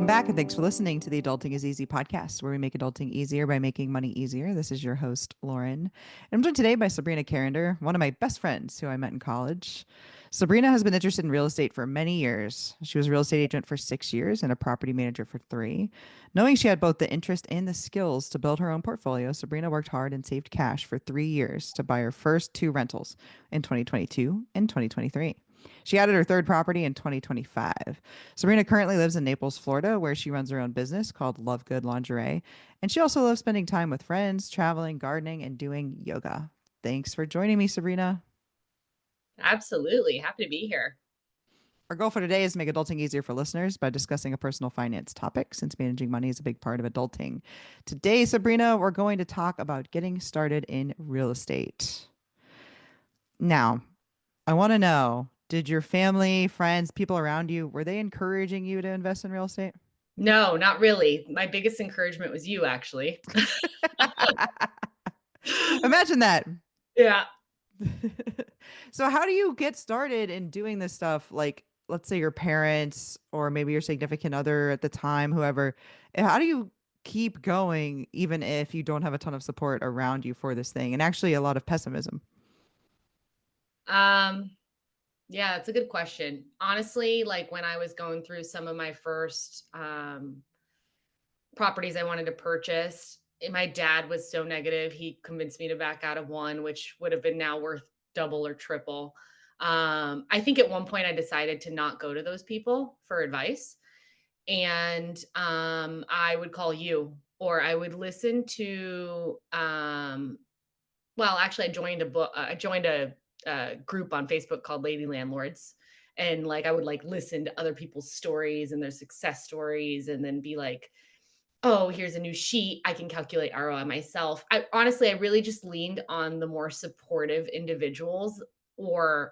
back, and thanks for listening to the Adulting is Easy podcast, where we make adulting easier by making money easier. This is your host, Lauren. And I'm joined today by Sabrina Carrender, one of my best friends who I met in college. Sabrina has been interested in real estate for many years. She was a real estate agent for 6 years and a property manager for three. Knowing she had both the interest and the skills to build her own portfolio, Sabrina worked hard and saved cash for 3 years to buy her first two rentals in 2022 and 2023. She added her third property in 2025. Sabrina currently lives in Naples, Florida, where she runs her own business called Love Good Lingerie. And she also loves spending time with friends, traveling, gardening, and doing yoga. Thanks for joining me, Sabrina. Absolutely. Happy to be here. Our goal for today is to make adulting easier for listeners by discussing a personal finance topic, since managing money is a big part of adulting. Today, Sabrina, we're going to talk about getting started in real estate. Now, I want to know, did your family, friends, people around you, were they encouraging you to invest in real estate? No, not really. My biggest encouragement was you, actually. Imagine that. Yeah. So how do you get started in doing this stuff? Like, let's say your parents or maybe your significant other at the time, whoever, how do you keep going even if you don't have a ton of support around you for this thing and actually a lot of pessimism? Um, yeah, it's a good question. Honestly, like when I was going through some of my first properties I wanted to purchase, my dad was so negative. He convinced me to back out of one, which would have been now worth double or triple. I think at one point I decided to not go to those people for advice. And I would call you, or I would listen to well, actually, I joined a group on Facebook called Lady Landlords, and like I would like listen to other people's stories and their success stories, and then be like, "Oh, here's a new sheet. I can calculate ROI myself." I honestly, I really just leaned on the more supportive individuals or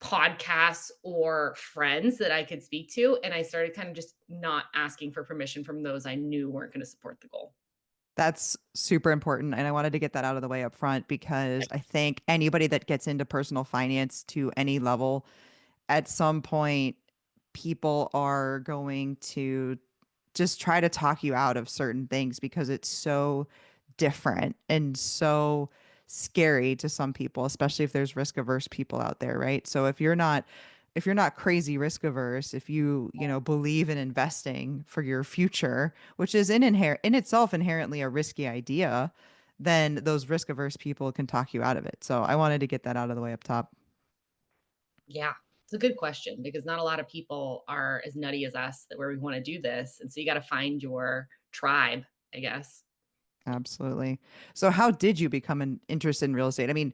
podcasts or friends that I could speak to, and I started kind of just not asking for permission from those I knew weren't going to support the goal. That's super important. And I wanted to get that out of the way up front because I think anybody that gets into personal finance to any level, at some point, people are going to just try to talk you out of certain things because it's so different and so scary to some people, especially if there's risk averse people out there, right? So if you're not crazy risk averse, if you believe in investing for your future, which is in itself inherently a risky idea, then those risk averse people can talk you out of it. So I wanted to get that out of the way up top. Yeah, it's a good question because not a lot of people are as nutty as us that where we want to do this. And so you got to find your tribe, I guess. Absolutely. So how did you become interested in real estate? I mean,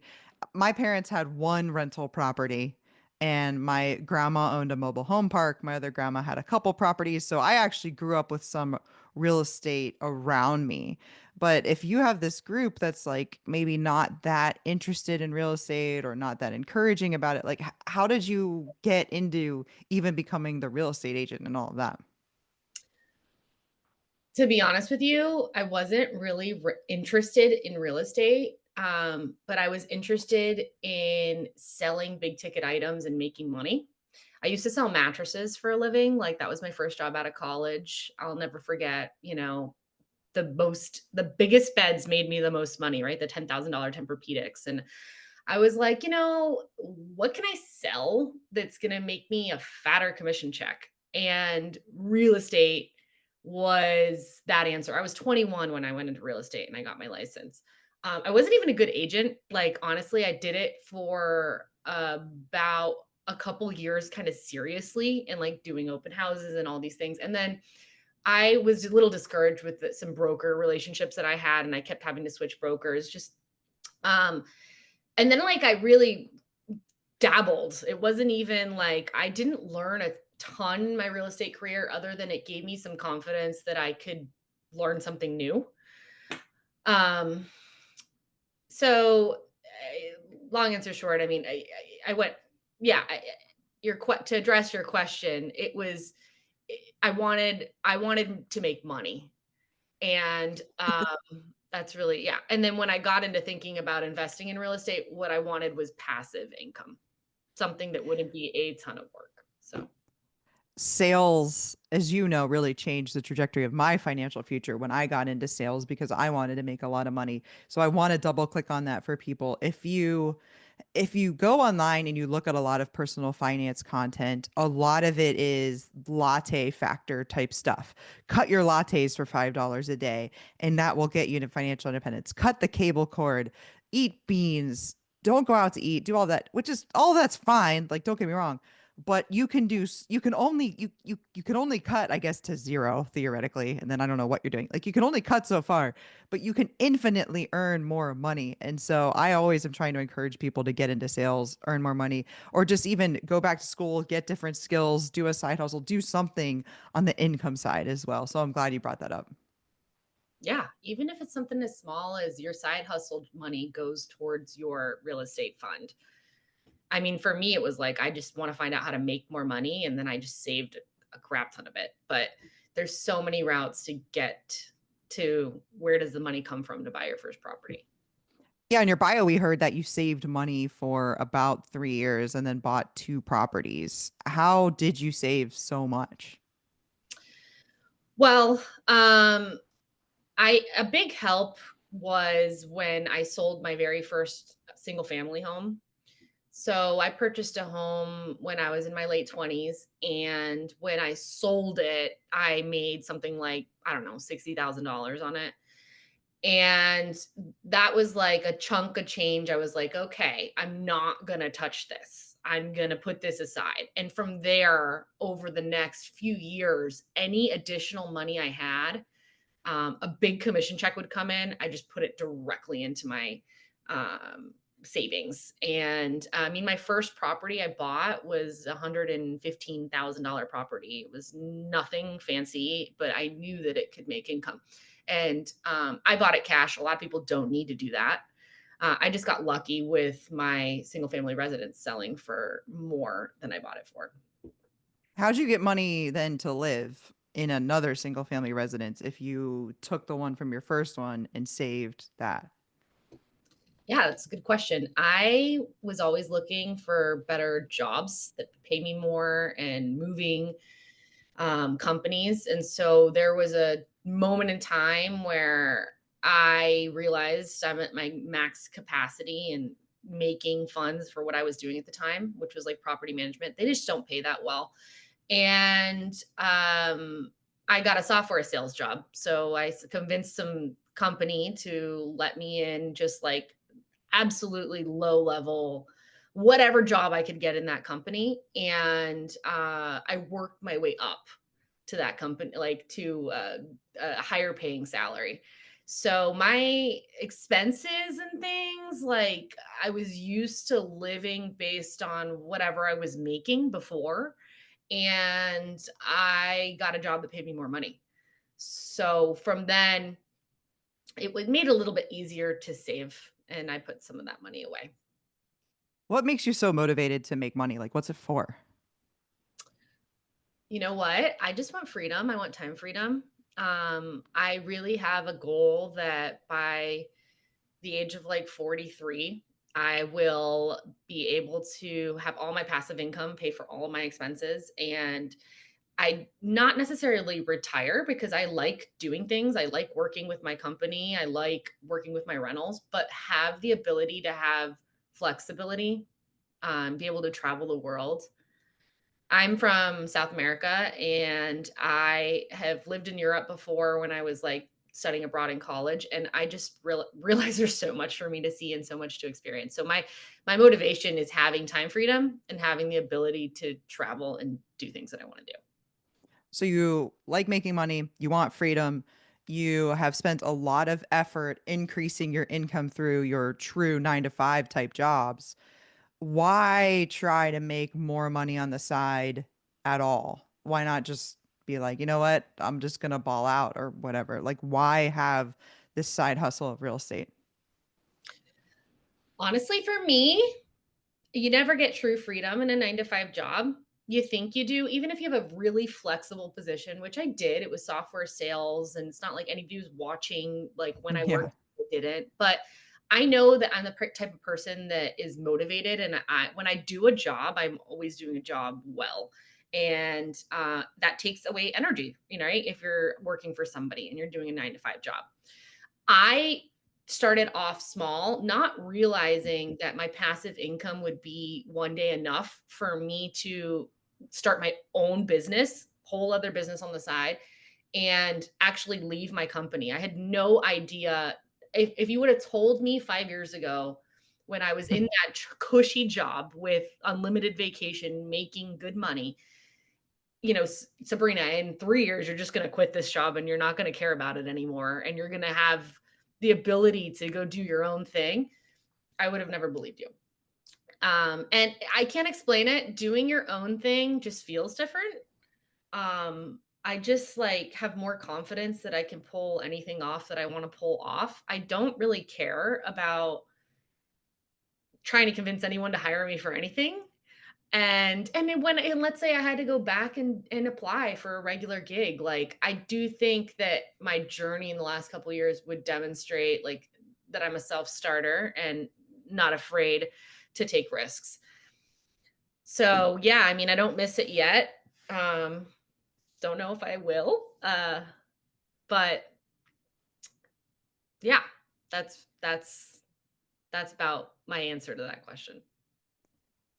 my parents had one rental property and my grandma owned a mobile home park. My other grandma had a couple properties. So I actually grew up with some real estate around me. But if you have this group that's like maybe not that interested in real estate or not that encouraging about it, like how did you get into even becoming the real estate agent and all of that? To be honest with you, I wasn't really interested in real estate, but I was interested in selling big ticket items and making money. I used to sell mattresses for a living. Like that was my first job out of college. I'll never forget, the biggest beds made me the most money, right? The $10,000 Tempur-Pedics. And I was like, what can I sell that's going to make me a fatter commission check? And real estate was that answer. I was 21 when I went into real estate and I got my license. I wasn't even a good agent. Like, honestly, I did it for about a couple years kind of seriously and like doing open houses and all these things. And then I was a little discouraged with some broker relationships that I had, and I kept having to switch brokers. Um, and then like I really dabbled. It wasn't even like I didn't learn a ton in my real estate career, other than it gave me some confidence that I could learn something new. Um, long answer short, I mean, I went, yeah. To address your question, it was I wanted to make money. And, that's really yeah, and then when I got into thinking about investing in real estate, what I wanted was passive income, something that wouldn't be a ton of work, so sales, as you know, really changed the trajectory of my financial future when I got into sales because I wanted to make a lot of money. So I want to double click on that for people. If you go online and you look at a lot of personal finance content, a lot of it is latte factor type stuff. Cut your lattes for $5 a day, and that will get you to financial independence. Cut the cable cord, eat beans, don't go out to eat, do all that, which is all that's fine. Like, don't get me wrong. But you can only you can only cut, I guess, to zero theoretically, and then I don't know what you're doing. Like you can only cut so far, but you can infinitely earn more money. And so I always am trying to encourage people to get into sales, earn more money, or just even go back to school, get different skills, do a side hustle, do something on the income side as well. So I'm glad you brought that up. Yeah, even if it's something as small as your side hustle money goes towards your real estate fund. I mean, for me, it was like, I just want to find out how to make more money. And then I just saved a crap ton of it. But there's so many routes to get to where does the money come from to buy your first property. Yeah, in your bio, we heard that you saved money for about 3 years and then bought two properties. How did you save so much? Well, a big help was when I sold my very first single family home. So I purchased a home when I was in my late 20s. And when I sold it, I made something like, I don't know, $60,000 on it. And that was like a chunk of change. I was like, okay, I'm not going to touch this. I'm going to put this aside. And from there, over the next few years, any additional money I had, a big commission check would come in. I just put it directly into my um, savings. And I mean, my first property I bought was $115,000 property. It was nothing fancy, but I knew that it could make income. And I bought it cash. A lot of people don't need to do that. I just got lucky with my single family residence selling for more than I bought it for. How'd you get money then to live in another single family residence if you took the one from your first one and saved that? Yeah, that's a good question. I was always looking for better jobs that pay me more and moving companies. And so there was a moment in time where I realized I'm at my max capacity and making funds for what I was doing at the time, which was like property management. They just don't pay that well. And I got a software sales job. So convinced some company to let me in just like absolutely low level whatever job I could get in that company. And I worked my way up to that company, like to a higher paying salary. So my expenses and things, like I was used to living based on whatever I was making before. And I got a job that paid me more money. So from then, made it a little bit easier to save, and I put some of that money away. What makes you so motivated to make money? Like, what's it for? You know what? I just want freedom. I want time freedom. I really have a goal that by the age of like 43, I will be able to have all my passive income, pay for all of my expenses, and I not necessarily retire because I like doing things. I like working with my company. I like working with my rentals, but have the ability to have flexibility, be able to travel the world. I'm from South America and I have lived in Europe before when I was like studying abroad in college, and I just realize there's so much for me to see and so much to experience. So my motivation is having time freedom and having the ability to travel and do things that I want to do. So you like making money, you want freedom, you have spent a lot of effort increasing your income through your true 9 to 5 type jobs. Why try to make more money on the side at all? Why not just be like, you know what? I'm just gonna ball out or whatever. Like, why have this side hustle of real estate? Honestly, for me, you never get true freedom in a 9 to 5 job. You think you do, even if you have a really flexible position, which I did. It was software sales, and it's not like anybody was watching like when I Yeah. worked, I didn't. But I know that I'm the type of person that is motivated, and I when I do a job, I'm always doing a job well. And that takes away energy, right? If you're working for somebody and you're doing a 9 to 5 job. I started off small, not realizing that my passive income would be one day enough for me to start my own business, whole other business on the side, and actually leave my company. I had no idea. If you would have told me 5 years ago, when I was in that cushy job with unlimited vacation, making good money, Sabrina, in 3 years, you're just going to quit this job and you're not going to care about it anymore. And you're going to have the ability to go do your own thing. I would have never believed you. And I can't explain it. Doing your own thing just feels different. I just like have more confidence that I can pull anything off that I want to pull off. I don't really care about trying to convince anyone to hire me for anything. And then and let's say I had to go back and apply for a regular gig, like, I do think that my journey in the last couple of years would demonstrate, like, that I'm a self-starter and not afraid to take risks. So, yeah, I mean, I don't miss it yet. Um, don't know if I will, but yeah, that's about my answer to that question.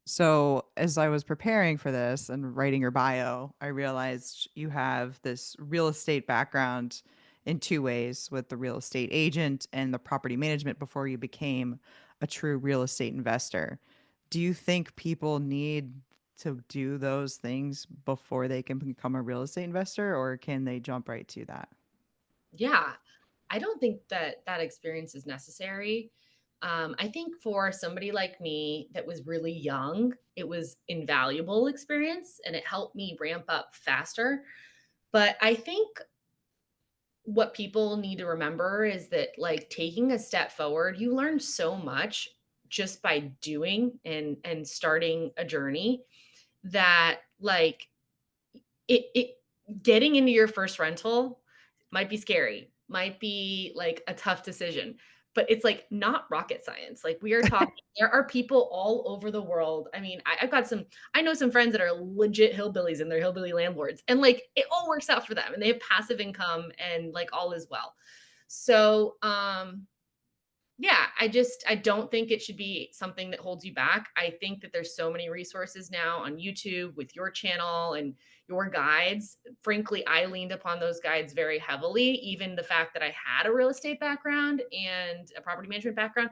So, as I was preparing for this and writing your bio, I realized you have this real estate background in two ways, with the real estate agent and the property management before you became a true real estate investor. Do you think people need to do those things before they can become a real estate investor, or can they jump right to that? Yeah, I don't think that that experience is necessary. I think for somebody like me that was really young, it was invaluable experience and it helped me ramp up faster. But I think what people need to remember is that, like, taking a step forward, you learn so much just by doing and starting a journey, that, like, it getting into your first rental might be scary, might be, like, a tough decision, but it's, like, not rocket science. Like, we are talking, there are people all over the world. I mean, I know some friends that are legit hillbillies and they're hillbilly landlords, and, like, it all works out for them, and they have passive income and, like, all is well. So, yeah, I don't think it should be something that holds you back. I think that there's so many resources now on YouTube with your channel and your guides. Frankly, I leaned upon those guides very heavily, even the fact that I had a real estate background and a property management background,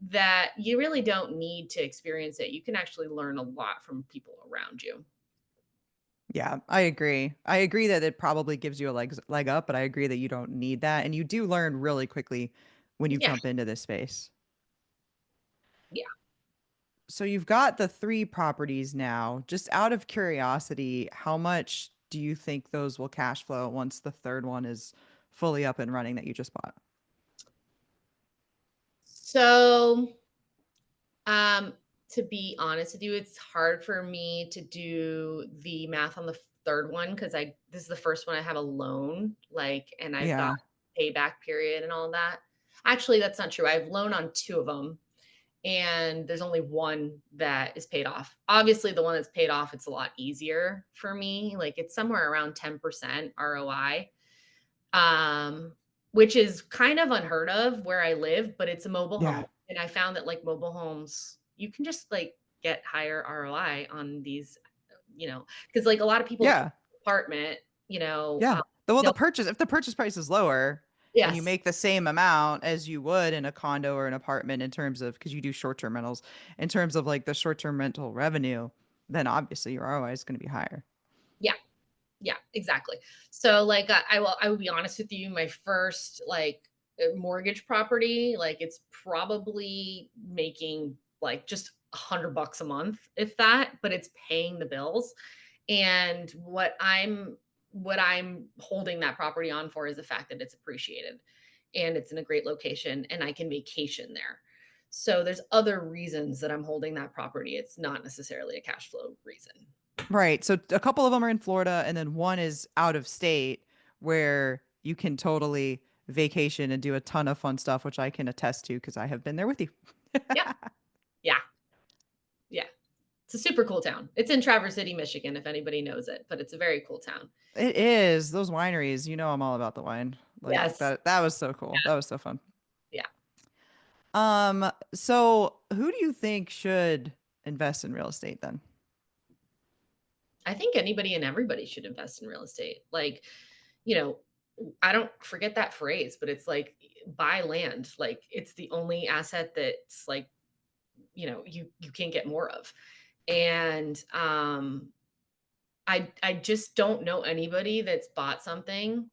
that you really don't need to experience it. You can actually learn a lot from people around you. Yeah, I agree. I agree that it probably gives you a leg up, but I agree that you don't need that, and you do learn really quickly when you Yeah. jump into this space. Yeah. So you've got the 3 properties now. Just out of curiosity, how much do you think those will cash flow once the third one is fully up and running that you just bought? So, Um, to be honest with you, it's hard for me to do the math on the third one because I this is the first one I have a loan, like, and I've got Yeah. payback period and all that. Actually, that's not true. I have loan on two of them, and there's only one that is paid off. Obviously, the one that's paid off, it's a lot easier for me. Like, it's somewhere around 10% ROI, um, which is kind of unheard of where I live, but it's a mobile home. Yeah. And I found that, like, mobile homes, you can just, like, get higher ROI on these, because, like, a lot of people Yeah. apartment, Yeah. Well, the they'll purchase if the purchase price is lower and you yes. make the same amount as you would in a condo or an apartment in terms of, because you do short-term rentals, in terms of like the short-term rental revenue, then obviously your ROI is going to be higher. Yeah. Yeah, exactly. So, like, I will be honest with you, my first, like, mortgage property, like, it's probably making, like, just $100 a month, if that, but it's paying the bills. And what I'm holding that property on for is the fact that it's appreciated and it's in a great location and I can vacation there. So there's other reasons that I'm holding that property. It's not necessarily a cash flow reason. Right. So a couple of them are in Florida and then one is out of state where you can totally vacation and do a ton of fun stuff, which I can attest to because I have been there with you. Yep. Yeah. Yeah. It's a Super cool town. It's in Traverse City, Michigan, if anybody knows it, but it's a very cool town. It is. Those wineries, I'm all about the wine. Like Yes. that was so cool. That was so fun. Yeah. So who do you think should invest in real estate then? I think anybody and everybody should invest in real estate. Like, you know, I don't forget that phrase, but it's like buy land. Like it's the only asset that's like, you can't get more of. And I just don't know anybody that's bought something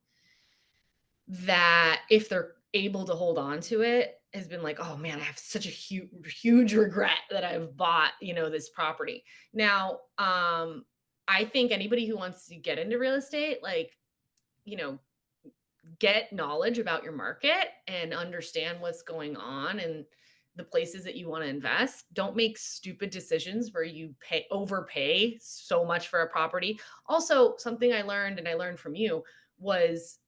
that if they're able to hold on to it has been like, "Oh man, I have such a huge regret that I've bought, this property." Now, I think anybody who wants to get into real estate, like, you know, get knowledge about your market and understand what's going on and the places that you want to invest. Don't make stupid decisions where you overpay so much for a property. Also, something I learned and I learned from you was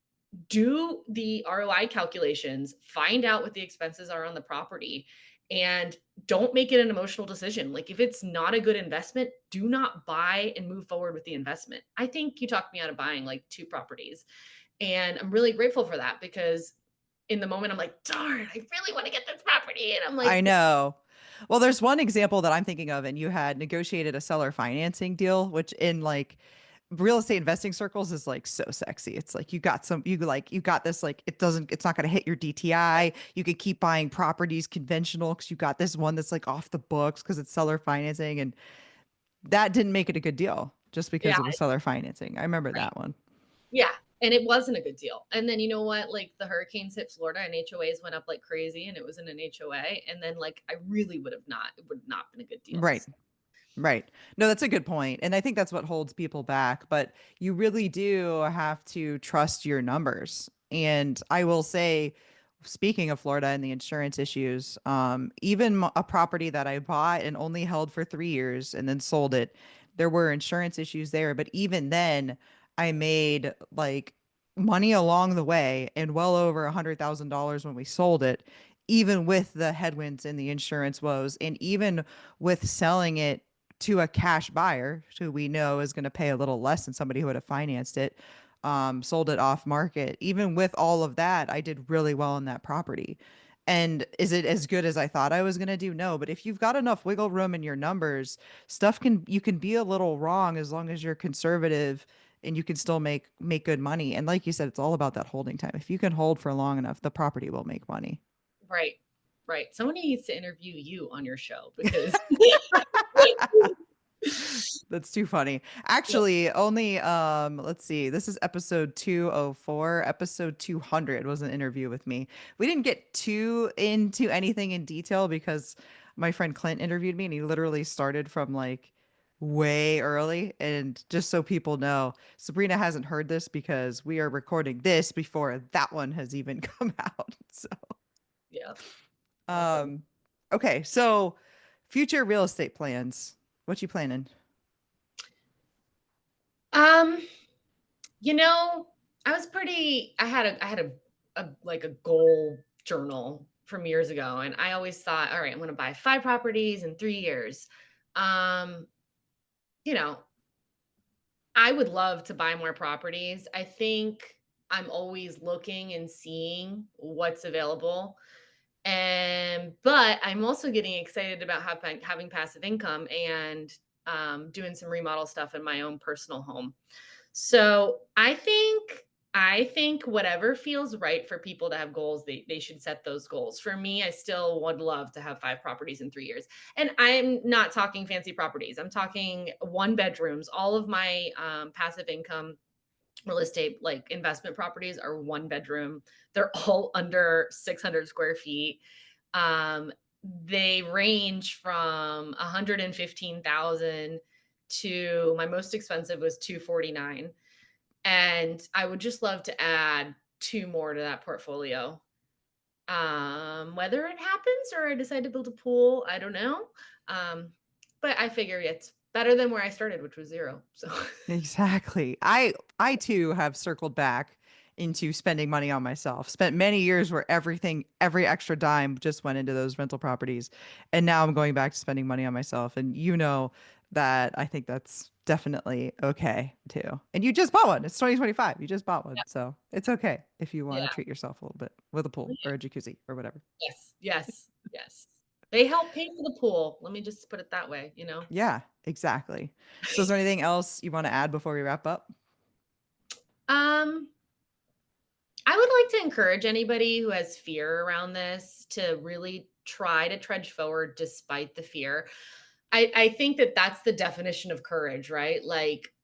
do the ROI calculations, find out what the expenses are on the property, and don't make it an emotional decision. Like if it's not a good investment, do not buy and move forward with the investment. I think you talked me out of buying like two properties, and I'm really grateful for that because in the moment I'm like, darn, I really want to get this property. And I'm I like, know. Well, there's one example that I'm thinking of, and you had negotiated a seller financing deal, which in like real estate investing circles is like so sexy. It's like you got this, like it's not going to hit your DTI. You could keep buying properties conventional because you got this one that's like off the books because it's seller financing. And that didn't make it a good deal just yeah, because it was seller financing. I remember right. that one. Yeah. And it wasn't a good deal. And then you know what? Like the hurricanes hit Florida and HOAs went up like crazy and it was in an HOA. And then like I really it would not been a good deal. Right. Right. No, that's a good point. And I think that's what holds people back. But you really do have to trust your numbers. And I will say, speaking of Florida and the insurance issues, even a property that I bought and only held for 3 years and then sold it, there were insurance issues there. But even then, I made like money along the way and well over $100,000 when we sold it, even with the headwinds and the insurance woes, and even with selling it to a cash buyer who we know is going to pay a little less than somebody who would have financed it, sold it off market. Even with all of that, I did really well in that property. And is it as good as I thought I was going to do? No, but if you've got enough wiggle room in your numbers, you can be a little wrong as long as you're conservative and you can still make good money. And like you said, it's all about that holding time. If you can hold for long enough, the property will make money. Right. Right. Somebody needs to interview you on your show because That's too funny. yeah, Actually, only let's see. This is episode 204. Episode 200 was an interview with me. We didn't get too into anything in detail because my friend Clint interviewed me and he literally started from like way early. And just so people know, Sabrina hasn't heard this because we are recording this before that one has even come out. So, yeah. Awesome. um okay, so future real estate plans. What you planning? Um, I had a like a goal journal from years ago and I always thought, all right, I'm going to buy 5 properties in 3 years. Um, you know, I would love to buy more properties. I think I'm always looking and seeing what's available. And but I'm also getting excited about having passive income and doing some remodel stuff in my own personal home. So I think whatever feels right for people to have goals, they should set those goals. For me, I still would love to have 5 properties in 3 years. And I'm not talking fancy properties. I'm talking one bedrooms. All of my passive income real estate like investment properties are one bedroom. They're all under 600 square feet. Um, they range from 115,000 to my most expensive was 249, and I would just love to add two more to that portfolio. Whether it happens or I decide to build a pool, I don't know. Um, but I figure it's better than where I started, which was zero. So Exactly. I too have circled back into spending money on myself. Spent many years where every extra dime just went into those rental properties. And now I'm going back to spending money on myself. And that I think that's definitely okay too. And you just bought one. It's 2025. You just bought one. Yeah, So it's okay if you want to yeah, treat yourself a little bit with a pool or a jacuzzi or whatever. yes, yes, yes. They help pay for the pool, let me just put it that way, you know? Yeah, exactly. So is there anything else you want to add before we wrap up? Um, I would like to encourage anybody who has fear around this to really try to trudge forward despite the fear. I think that that's the definition of courage, right? Like,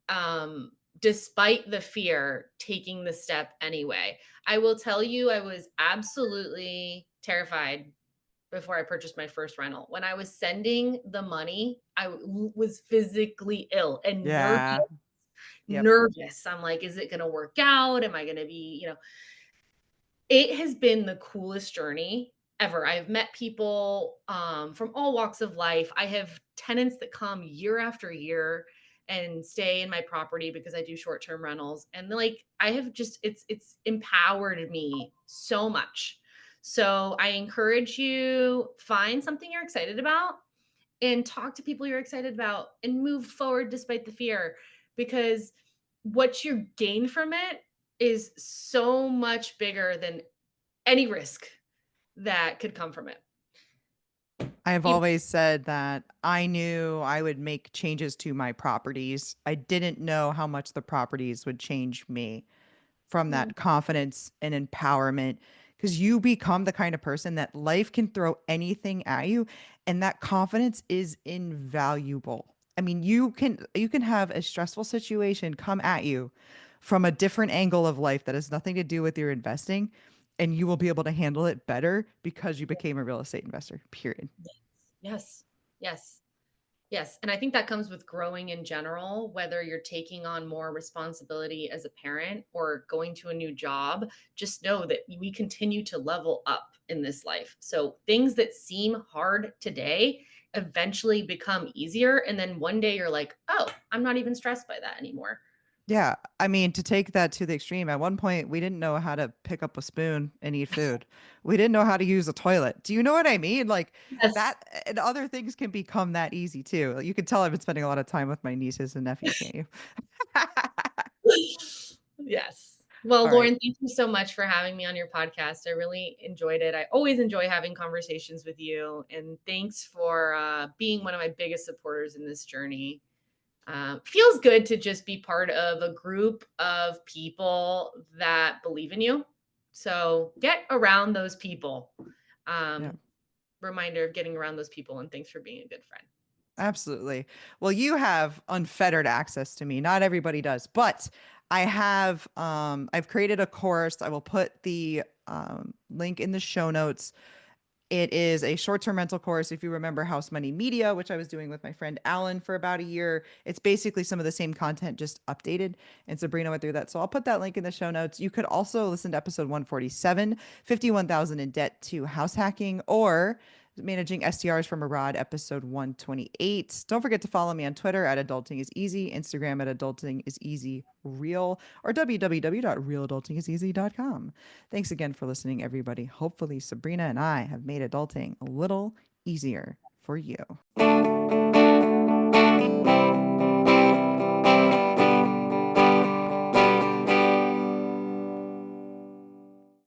despite the fear, taking the step anyway. I will tell you, I was absolutely terrified before I purchased my first rental. When I was sending the money, was physically ill and nervous. Yeah. Yep. Nervous. I'm like, is it going to work out? Am I going to be, it has been the coolest journey ever. I've met people, from all walks of life. I have tenants that come year after year and stay in my property because I do short-term rentals, and, like, I have just it's empowered me so much. So, I encourage you, find something you're excited about and talk to people you're excited about and move forward despite the fear, because what you gain from it is so much bigger than any risk that could come from it. I've Even always said that I knew I would make changes to my properties. I didn't know how much the properties would change me from mm, that confidence and empowerment because you become the kind of person that life can throw anything at you and that confidence is invaluable. I mean, you can have a stressful situation come at you from a different angle of life that has nothing to do with your investing and you will be able to handle it better because you became a real estate investor. Period. yes, yes, yes, and I think that comes with growing in general, whether you're taking on more responsibility as a parent or going to a new job, just know that we continue to level up in this life. So things that seem hard today eventually become easier, and then one day you're like, "Oh, I'm not even stressed by that anymore." Yeah, I mean, to take that to the extreme, at one point we didn't know how to pick up a spoon and eat food. We didn't know how to use a toilet. Do you know what I mean? Like Yes. that and other things can become that easy too. You can tell I've been spending a lot of time with my nieces and nephews, can't you? Yes. Well, All right. Lauren, thank you so much for having me on your podcast. I really enjoyed it. I always enjoy having conversations with you. And thanks for being one of my biggest supporters in this journey. Feels good to just be part of a group of people that believe in you. So get around those people. Yeah. Um, Reminder of getting around those people. And thanks for being a good friend. Absolutely. Well, you have unfettered access to me. Not everybody does, but I've created a course. I will put the link in the show notes. It is a short-term rental course. If you remember House Money Media, which I was doing with my friend Alan for about a year, it's basically some of the same content, just updated. And Sabrina went through that. So I'll put that link in the show notes. You could also listen to episode 147, 51,000 in debt to house hacking, or managing STRs from abroad, episode 128. Don't forget to follow me on Twitter at Adulting is Easy, Instagram at Adulting is Easy Real, or www.realadultingiseasy.com. Thanks again for listening, everybody. Hopefully, Sabrina and I have made adulting a little easier for you.